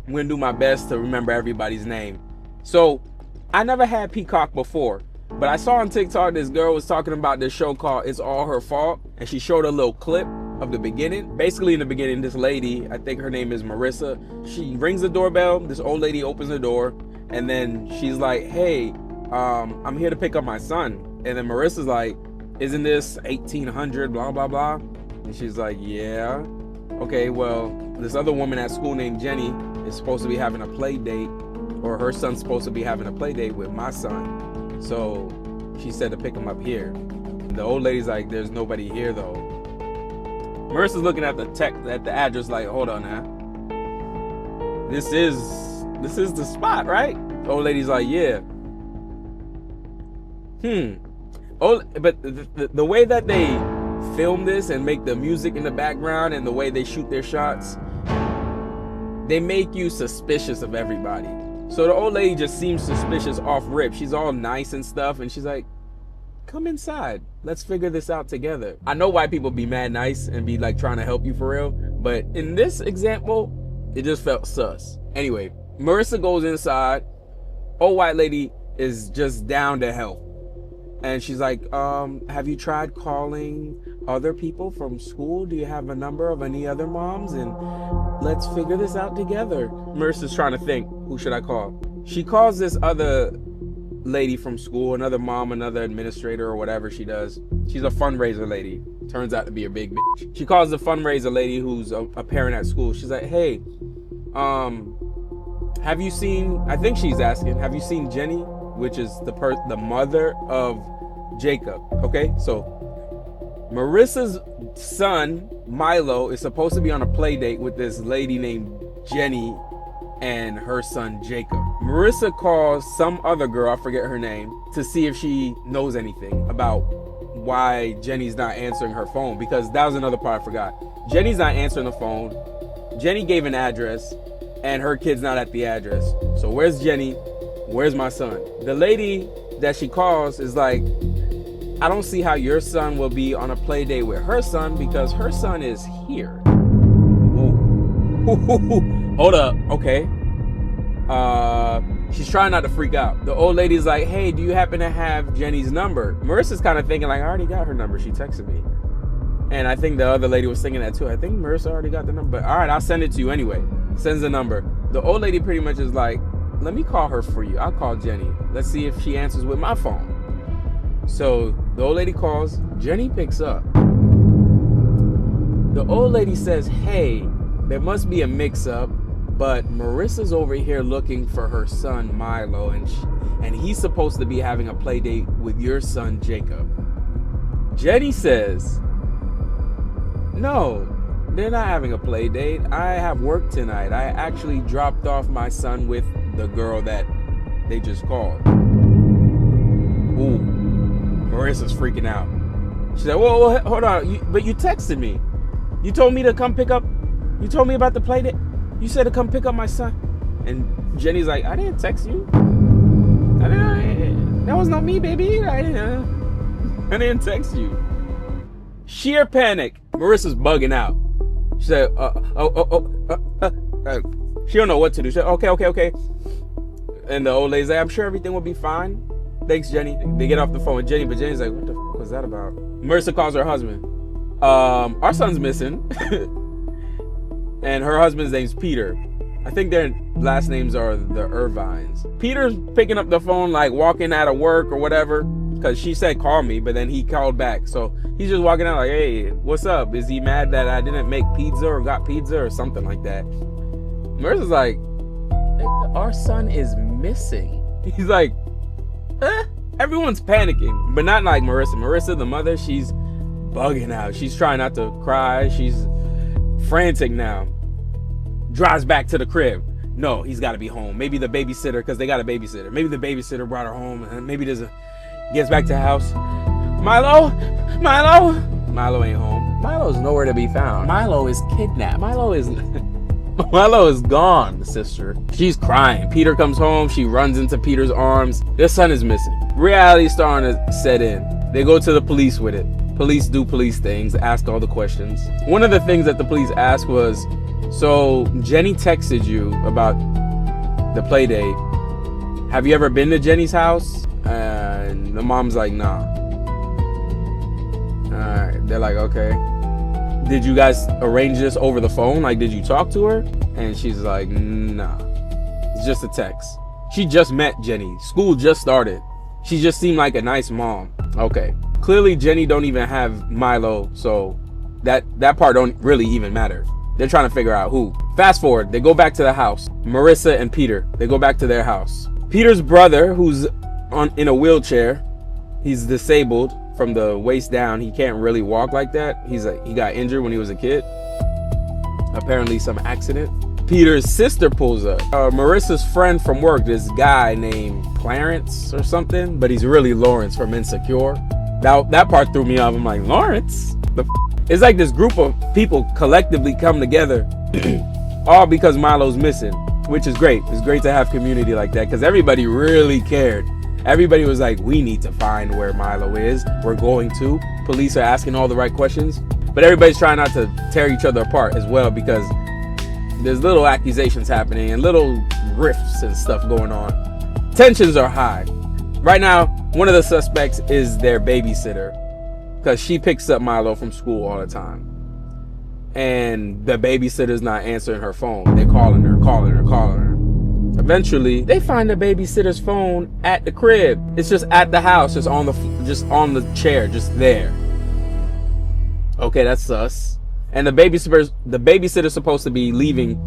I'm gonna do my best to remember everybody's name. So I never had Peacock before, but I saw on TikTok this girl was talking about this show called It's All Her Fault, and she showed a little clip of the beginning. Basically in the beginning, this lady, I think her name is Marissa, she rings the doorbell, this old lady opens the door, and then she's like, hey, I'm here to pick up my son. And then Marissa's like, isn't this 1800 blah blah blah? And she's like, yeah. Okay, well, this other woman at school named Jenny is supposed to be having a play date, or her son's supposed to be having a play date with my son. So she said to pick him up here. The old lady's like, there's nobody here though. Marissa's looking at the address like, hold on now. This is the spot, right? The old lady's like, yeah. Oh, but the way that they film this and make the music in the background and the way they shoot their shots, they make you suspicious of everybody. So the old lady just seems suspicious off rip. She's all nice and stuff, and she's like, come inside, let's figure this out together. I know white people be mad nice and be like trying to help you for real, but in this example, it just felt sus. Anyway, Marissa goes inside. Old white lady is just down to help. And she's like, have you tried calling other people from school? Do you have a number of any other moms? And let's figure this out together. Marissa's trying to think, who should I call? She calls this other lady from school, another mom, another administrator, or whatever she does. She's a fundraiser lady. Turns out to be a big bitch. She calls the fundraiser lady who's a parent at school. She's like, hey, have you seen, I think she's asking, have you seen Jenny? Which is the mother of Jacob. Okay, so Marissa's son, Milo, is supposed to be on a play date with this lady named Jenny and her son, Jacob. Marissa calls some other girl, I forget her name, to see if she knows anything about why Jenny's not answering her phone, because that was another part I forgot. Jenny's not answering the phone. Jenny gave an address, and her kid's not at the address. So where's Jenny? Where's my son? The lady that she calls is like, I don't see how your son will be on a play date with her son because her son is here. Hold up. Okay. She's trying not to freak out. The old lady's like, hey, do you happen to have Jenny's number? Marissa's kind of thinking like, I already got her number. She texted me. And I think the other lady was thinking that too. I think Marissa already got the number. But all right, I'll send it to you anyway. Sends the number. The old lady pretty much is like, let me call her for you. I'll call Jenny. Let's see if she answers with my phone. So the old lady calls. Jenny picks up. The old lady says, hey, there must be a mix-up, but Marissa's over here looking for her son Milo, and he's supposed to be having a play date with your son Jacob. Jenny says, no, they're not having a play date. I have work tonight. I actually dropped off my son with the girl that they just called. Ooh, Marissa's freaking out. She said, whoa, hold on, but you texted me. You told me to come pick up, you told me about the play date. You said to come pick up my son. And Jenny's like, I didn't text you. That was not me, baby. I didn't text you. Sheer panic. Marissa's bugging out. She said, she don't know what to do. She said, okay. And the old lady's like, I'm sure everything will be fine. Thanks, Jenny. They get off the phone with Jenny, but Jenny's like, what the fuck was that about? Marissa calls her husband. Our son's missing. And her husband's name's Peter. I think their last names are the Irvines. Peter's picking up the phone, like walking out of work or whatever, because she said call me, but then he called back. So he's just walking out like, hey, what's up? Is he mad that I didn't make pizza or got pizza or something like that? Marissa's like, our son is missing. He's like, everyone's panicking, but not like Marissa. Marissa, the mother, she's bugging out. She's trying not to cry. She's frantic now. Drives back to the crib. No, he's got to be home. Maybe the babysitter, because they got a babysitter. Maybe the babysitter brought her home, and maybe gets back to the house. Milo ain't home. Milo's nowhere to be found. Milo is kidnapped. Milo is gone, sister. She's crying. Peter comes home. She runs into Peter's arms. Their son is missing. Reality's starting to set in. They go to the police with it. Police do police things, ask all the questions. One of the things that the police asked was, So Jenny texted you about the play date. Have you ever been to Jenny's house? And the mom's like, nah. Alright, they're like, okay. Did you guys arrange this over the phone? Like, did you talk to her? And she's like, nah. It's just a text. She just met Jenny. School just started. She just seemed like a nice mom. Okay. Clearly Jenny don't even have Milo, so that part don't really even matter. They're trying to figure out who. Fast forward, they go back to the house. Marissa and Peter, they go back to their house. Peter's brother, who's in a wheelchair, he's disabled from the waist down. He can't really walk like that. He got injured when he was a kid. Apparently some accident. Peter's sister pulls up. Marissa's friend from work, this guy named Clarence or something, but he's really Lawrence from Insecure. That part threw me off. I'm like, Lawrence? It's like this group of people collectively come together all because Milo's missing, which is great. It's great to have community like that because everybody really cared. Everybody was like, we need to find where Milo is. We're going to. Police are asking all the right questions, but everybody's trying not to tear each other apart as well because there's little accusations happening and little rifts and stuff going on. Tensions are high. Right now, one of the suspects is their babysitter because she picks up Milo from school all the time. And the babysitter's not answering her phone. They're calling her. Eventually, they find the babysitter's phone at the crib. It's just at the house, just on the chair, just there. Okay, that's sus. And the babysitter's supposed to be leaving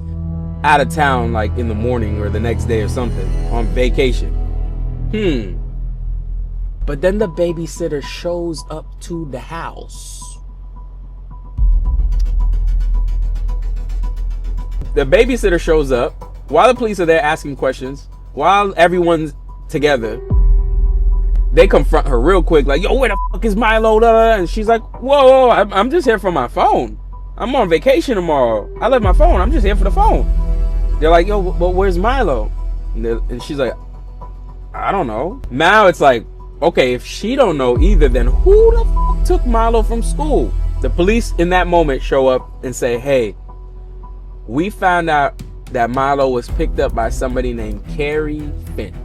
out of town like in the morning or the next day or something on vacation. But then the babysitter shows up to the house. The babysitter shows up while the police are there asking questions, while everyone's together. They confront her real quick, like, yo, where the fuck is Milo? And she's like, whoa, I'm just here for my phone. I'm on vacation tomorrow. I left my phone. I'm just here for the phone. They're like, yo, but where's Milo? And she's like, I don't know. Now it's like, okay, if she don't know either, then who the fuck took Milo from school? The police in that moment show up and say, hey, we found out that Milo was picked up by somebody named Carrie Finch.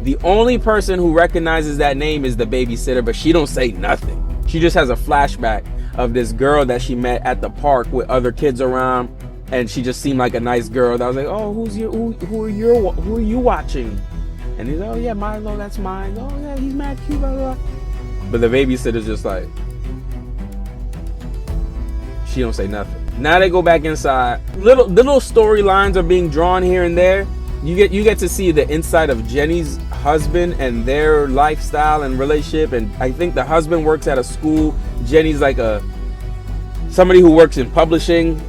The only person who recognizes that name is the babysitter, but she don't say nothing. She just has a flashback of this girl that she met at the park with other kids around, and she just seemed like a nice girl. That was like, oh, who are you watching? And he's like, oh yeah, Milo, that's mine. Oh yeah, he's mad cute, blah, blah, blah. But the babysitter's just like, she don't say nothing. Now they go back inside. Little storylines are being drawn here and there. You get to see the inside of Jenny's husband and their lifestyle and relationship. And I think the husband works at a school. Jenny's like somebody who works in publishing.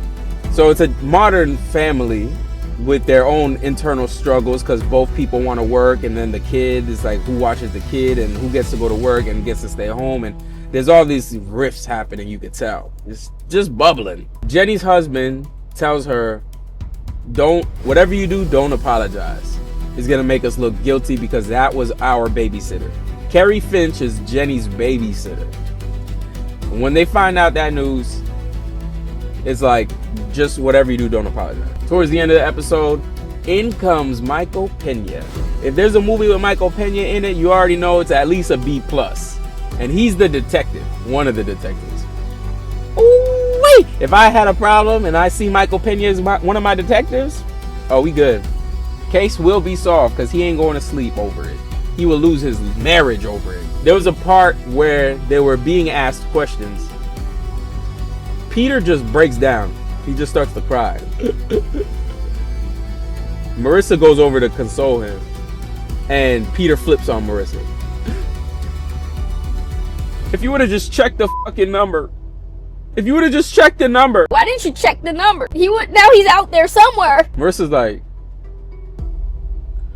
So it's a modern family with their own internal struggles because both people want to work, and then the kid is like, who watches the kid and who gets to go to work and gets to stay home, and there's all these rifts happening. You could tell it's just bubbling. Jenny's husband tells her, whatever you do, don't apologize. It's gonna make us look guilty because that was our babysitter. Carrie Finch is Jenny's babysitter. And when they find out that news, it's like, just whatever you do, don't apologize. Towards the end of the episode, in comes Michael Pena. If there's a movie with Michael Pena in it, you already know it's at least a B+. And he's the detective, one of the detectives. Ooh, wait! If I had a problem and I see Michael Pena as one of my detectives, oh, we good. Case will be solved because he ain't going to sleep over it. He will lose his marriage over it. There was a part where they were being asked questions. Peter just breaks down. He just starts to cry. Marissa goes over to console him, and Peter flips on Marissa. If you would have just checked the fucking number. If you would have just checked the number. Why didn't you check the number? Now he's out there somewhere. Marissa's like,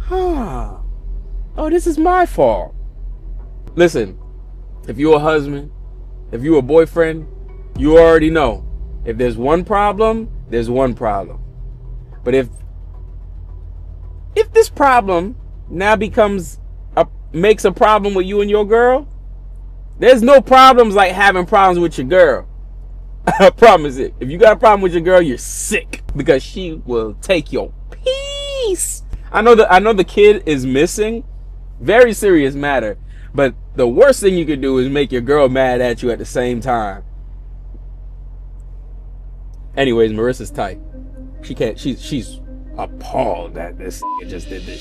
oh, this is my fault. Listen, if you're a husband, if you're a boyfriend, you already know. If there's one problem, there's one problem. But if this problem now makes a problem with you and your girl, there's no problems like having problems with your girl. I promise it. If you got a problem with your girl, you're sick, because she will take your peace. I know the kid is missing. Very serious matter. But the worst thing you could do is make your girl mad at you at the same time. Anyways, Marissa's tight. She's appalled that this just did this.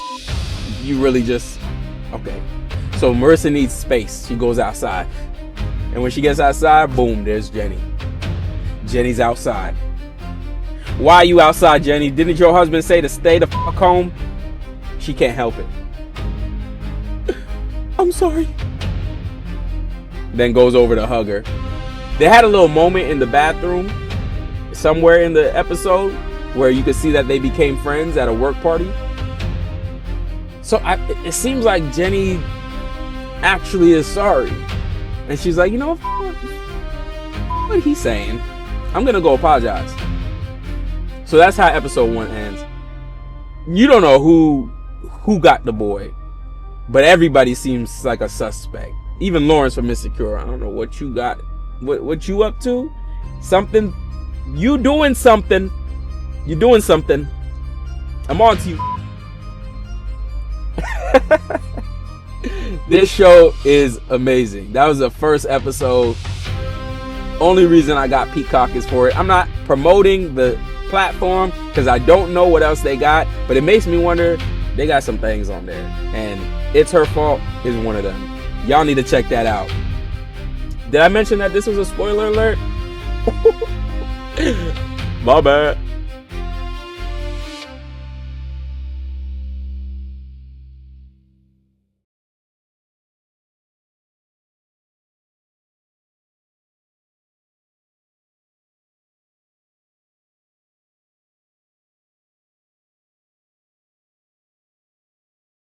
You really just, okay. So Marissa needs space. She goes outside. And when she gets outside, boom, there's Jenny. Jenny's outside. Why are you outside, Jenny? Didn't your husband say to stay the fuck home? She can't help it. I'm sorry. Then goes over to hug her. They had a little moment in the bathroom somewhere in the episode where you could see that they became friends at a work party. So it seems like Jenny actually is sorry. And she's like, you know what he's saying? I'm gonna go apologize. So that's how episode 1 ends. You don't know who got the boy, but everybody seems like a suspect. Even Lawrence from Insecure. I don't know what you got. What you up to? Something. You doing something. You doing something. I'm on to you. This show is amazing. That was the first episode. Only reason I got Peacock is for it. I'm not promoting the platform because I don't know what else they got, but it makes me wonder. They got some things on there, and It's Her Fault is one of them. Y'all need to check that out. Did I mention that this was a spoiler alert? My bad.